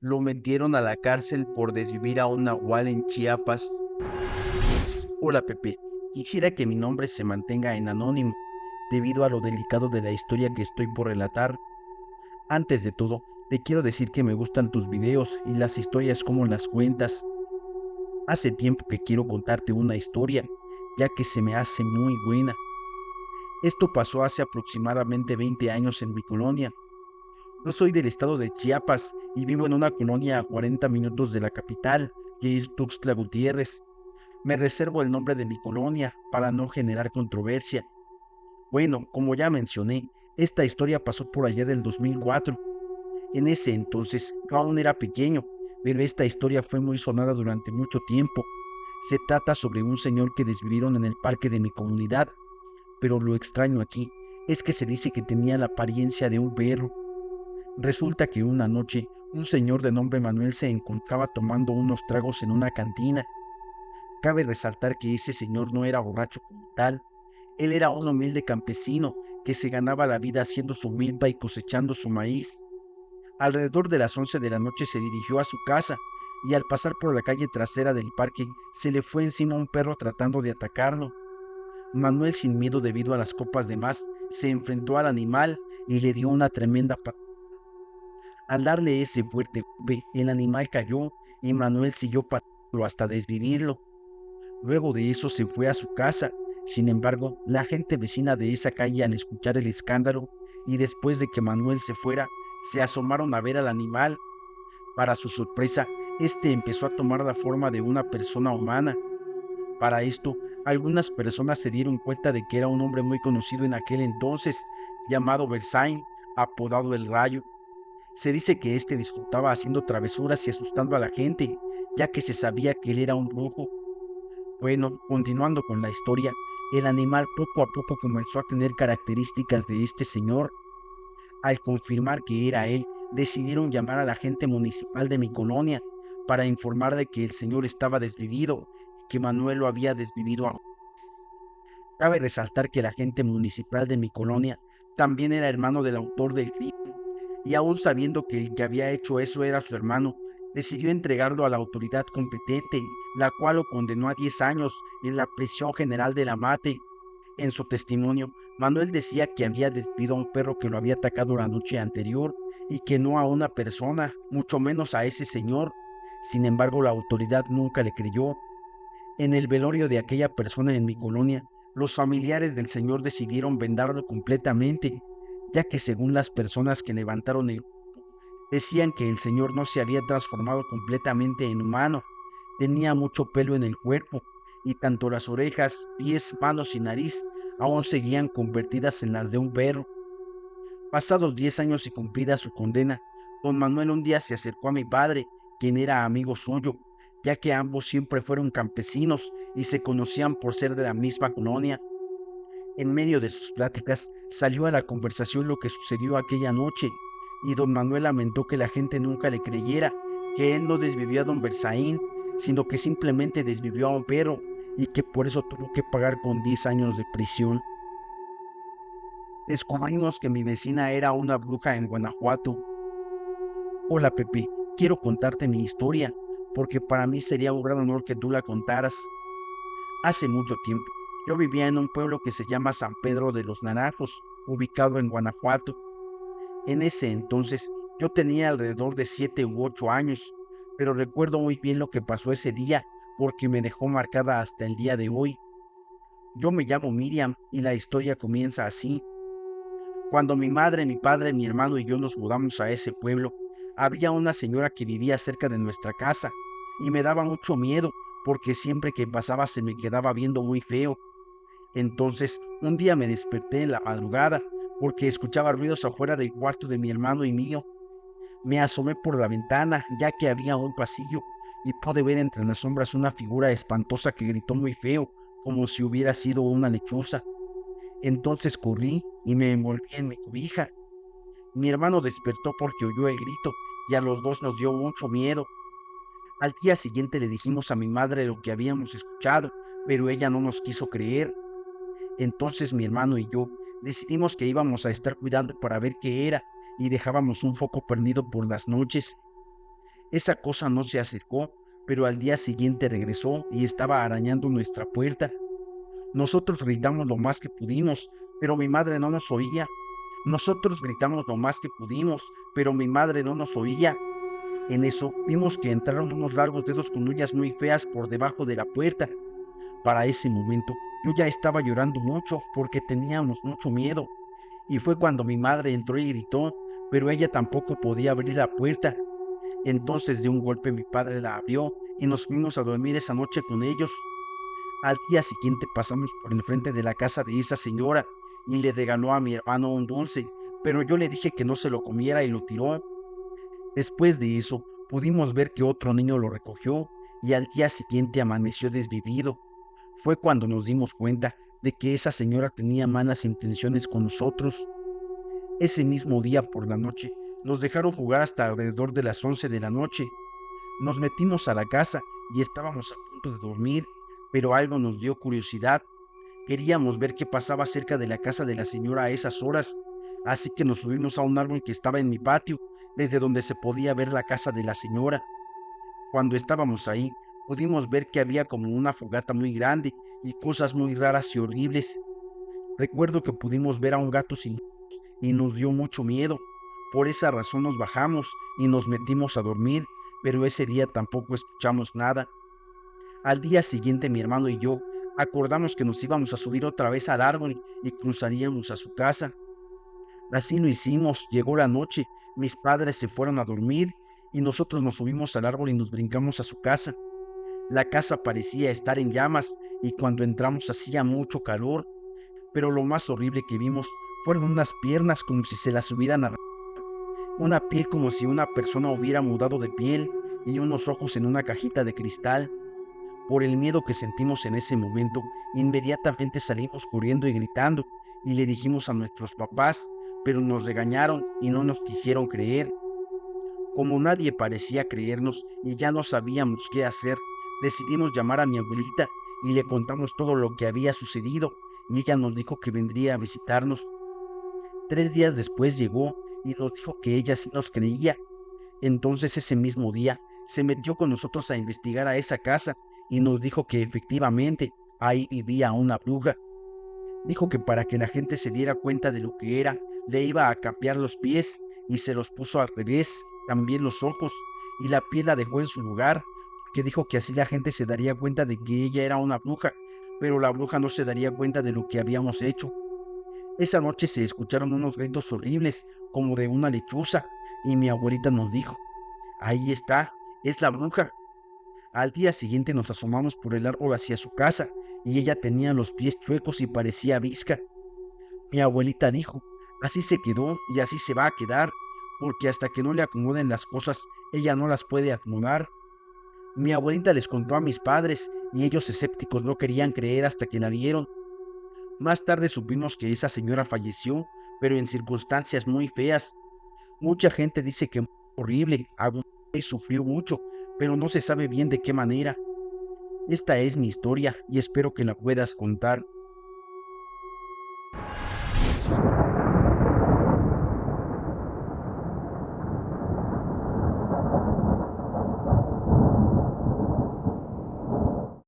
lo metieron a la cárcel por desvivir a un nahual en Chiapas. Hola Pepe, quisiera que mi nombre se mantenga en anónimo, debido a lo delicado de la historia que estoy por relatar. Antes de todo, te quiero decir que me gustan tus videos y las historias como las cuentas. Hace tiempo que quiero contarte una historia, ya que se me hace muy buena. Esto pasó hace aproximadamente 20 años en mi colonia. Yo soy del estado de Chiapas y vivo en una colonia a 40 minutos de la capital, que es Tuxtla Gutiérrez. Me reservo el nombre de mi colonia para no generar controversia. Bueno, como ya mencioné, esta historia pasó por allá del 2004. En ese entonces yo aún era pequeño, pero esta historia fue muy sonada durante mucho tiempo. Se trata sobre un señor que desvivieron en el parque de mi comunidad, pero lo extraño aquí es que se dice que tenía la apariencia de un perro. Resulta que una noche un señor de nombre Manuel se encontraba tomando unos tragos en una cantina. Cabe resaltar que ese señor no era borracho como tal. Él era un humilde campesino que se ganaba la vida haciendo su milpa y cosechando su maíz. Alrededor de las 11 de la noche se dirigió a su casa y al pasar por la calle trasera del parque se le fue encima un perro tratando de atacarlo. Manuel, sin miedo debido a las copas de más, se enfrentó al animal y le dio una tremenda patada. Al darle ese fuerte golpe, el animal cayó y Manuel siguió patándolo hasta desvivirlo. Luego de eso se fue a su casa. Sin embargo, la gente vecina de esa calle, al escuchar el escándalo y después de que Manuel se fuera, se asomaron a ver al animal. Para su sorpresa, este empezó a tomar la forma de una persona humana. Para esto, algunas personas se dieron cuenta de que era un hombre muy conocido en aquel entonces, llamado Versailles, apodado El Rayo. Se dice que este disfrutaba haciendo travesuras y asustando a la gente, ya que se sabía que él era un brujo. Bueno, continuando con la historia, el animal poco a poco comenzó a tener características de este señor. Al confirmar que era él, decidieron llamar a la gente municipal de mi colonia para informar de que el señor estaba desvivido y que Manuel lo había desvivido a... Cabe resaltar que el agente municipal de mi colonia también era hermano del autor del crimen, y aún sabiendo que el que había hecho eso era su hermano, decidió entregarlo a la autoridad competente, la cual lo condenó a 10 años en la prisión general de la Mate. En su testimonio, Manuel decía que había despedido a un perro que lo había atacado la noche anterior y que no a una persona, mucho menos a ese señor. Sin embargo, la autoridad nunca le creyó. En el velorio de aquella persona en mi colonia, los familiares del señor decidieron vendarlo completamente, ya que según las personas que levantaron el grupo, decían que el señor no se había transformado completamente en humano, tenía mucho pelo en el cuerpo, y tanto las orejas, pies, manos y nariz aún seguían convertidas en las de un perro. Pasados 10 años y cumplida su condena, don Manuel un día se acercó a mi padre, quien era amigo suyo, ya que ambos siempre fueron campesinos y se conocían por ser de la misma colonia. En medio de sus pláticas salió a la conversación lo que sucedió aquella noche, y don Manuel lamentó que la gente nunca le creyera, que él no desvivió a don Berzaín, sino que simplemente desvivió a un perro, y que por eso tuvo que pagar con 10 años de prisión. Descubrimos que mi vecina era una bruja en Guanajuato. Hola Pepe, quiero contarte mi historia, porque para mí sería un gran honor que tú la contaras. Hace mucho tiempo, yo vivía en un pueblo que se llama San Pedro de los Naranjos, ubicado en Guanajuato. En ese entonces, yo tenía alrededor de 7 u 8 años, pero recuerdo muy bien lo que pasó ese día, porque me dejó marcada hasta el día de hoy. Yo me llamo Miriam y la historia comienza así. Cuando mi madre, mi padre, mi hermano y yo nos mudamos a ese pueblo, había una señora que vivía cerca de nuestra casa y me daba mucho miedo porque siempre que pasaba se me quedaba viendo muy feo. Entonces, un día me desperté en la madrugada porque escuchaba ruidos afuera del cuarto de mi hermano y mío. Me asomé por la ventana ya que había un pasillo y pude ver entre las sombras una figura espantosa que gritó muy feo, como si hubiera sido una lechuza. Entonces corrí y me envolví en mi cobija. Mi hermano despertó porque oyó el grito y a los dos nos dio mucho miedo. Al día siguiente le dijimos a mi madre lo que habíamos escuchado, pero ella no nos quiso creer. Entonces mi hermano y yo decidimos que íbamos a estar cuidando para ver qué era y dejábamos un foco prendido por las noches. Esa cosa no se acercó, pero al día siguiente regresó y estaba arañando nuestra puerta. Nosotros gritamos lo más que pudimos, pero mi madre no nos oía. Nosotros gritamos lo más que pudimos, pero mi madre no nos oía. En eso vimos que entraron unos largos dedos con uñas muy feas por debajo de la puerta. Para ese momento yo ya estaba llorando mucho porque teníamos mucho miedo. Y fue cuando mi madre entró y gritó, pero ella tampoco podía abrir la puerta. Entonces de un golpe mi padre la abrió y nos fuimos a dormir esa noche con ellos. Al día siguiente pasamos por el frente de la casa de esa señora y le regaló a mi hermano un dulce, pero yo le dije que no se lo comiera y lo tiró. Después de eso, pudimos ver que otro niño lo recogió y al día siguiente amaneció desvivido. Fue cuando nos dimos cuenta de que esa señora tenía malas intenciones con nosotros. Ese mismo día por la noche, nos dejaron jugar hasta alrededor de las 11 de la noche. Nos metimos a la casa y estábamos a punto de dormir, pero algo nos dio curiosidad. Queríamos ver qué pasaba cerca de la casa de la señora a esas horas, así que nos subimos a un árbol que estaba en mi patio, desde donde se podía ver la casa de la señora. Cuando estábamos ahí, pudimos ver que había como una fogata muy grande y cosas muy raras y horribles. Recuerdo que pudimos ver a un gato sin y nos dio mucho miedo. Por esa razón nos bajamos y nos metimos a dormir, pero ese día tampoco escuchamos nada. Al día siguiente mi hermano y yo acordamos que nos íbamos a subir otra vez al árbol y cruzaríamos a su casa. Así lo hicimos, llegó la noche, mis padres se fueron a dormir y nosotros nos subimos al árbol y nos brincamos a su casa. La casa parecía estar en llamas y cuando entramos hacía mucho calor, pero lo más horrible que vimos fueron unas piernas como si se las hubieran arrancado, una piel como si una persona hubiera mudado de piel y unos ojos en una cajita de cristal. Por el miedo que sentimos en ese momento, inmediatamente salimos corriendo y gritando y le dijimos a nuestros papás, pero nos regañaron y no nos quisieron creer. Como nadie parecía creernos y ya no sabíamos qué hacer, decidimos llamar a mi abuelita y le contamos todo lo que había sucedido y ella nos dijo que vendría a visitarnos. 3 días después llegó y nos dijo que ella sí nos creía. Entonces ese mismo día se metió con nosotros a investigar a esa casa y nos dijo que efectivamente ahí vivía una bruja. Dijo que para que la gente se diera cuenta de lo que era, le iba a cambiar los pies y se los puso al revés, también los ojos, y la piel la dejó en su lugar, que dijo que así la gente se daría cuenta de que ella era una bruja, pero la bruja no se daría cuenta de lo que habíamos hecho. Esa noche se escucharon unos gritos horribles, como de una lechuza, y mi abuelita nos dijo, ahí está, es la bruja. Al día siguiente nos asomamos por el árbol hacia su casa, y ella tenía los pies chuecos y parecía visca. Mi abuelita dijo, así se quedó y así se va a quedar, porque hasta que no le acomoden las cosas, ella no las puede acomodar. Mi abuelita les contó a mis padres, y ellos escépticos no querían creer hasta que la vieron. Más tarde supimos que esa señora falleció, pero en circunstancias muy feas. Mucha gente dice que fue horrible, agotó y sufrió mucho, pero no se sabe bien de qué manera. Esta es mi historia y espero que la puedas contar.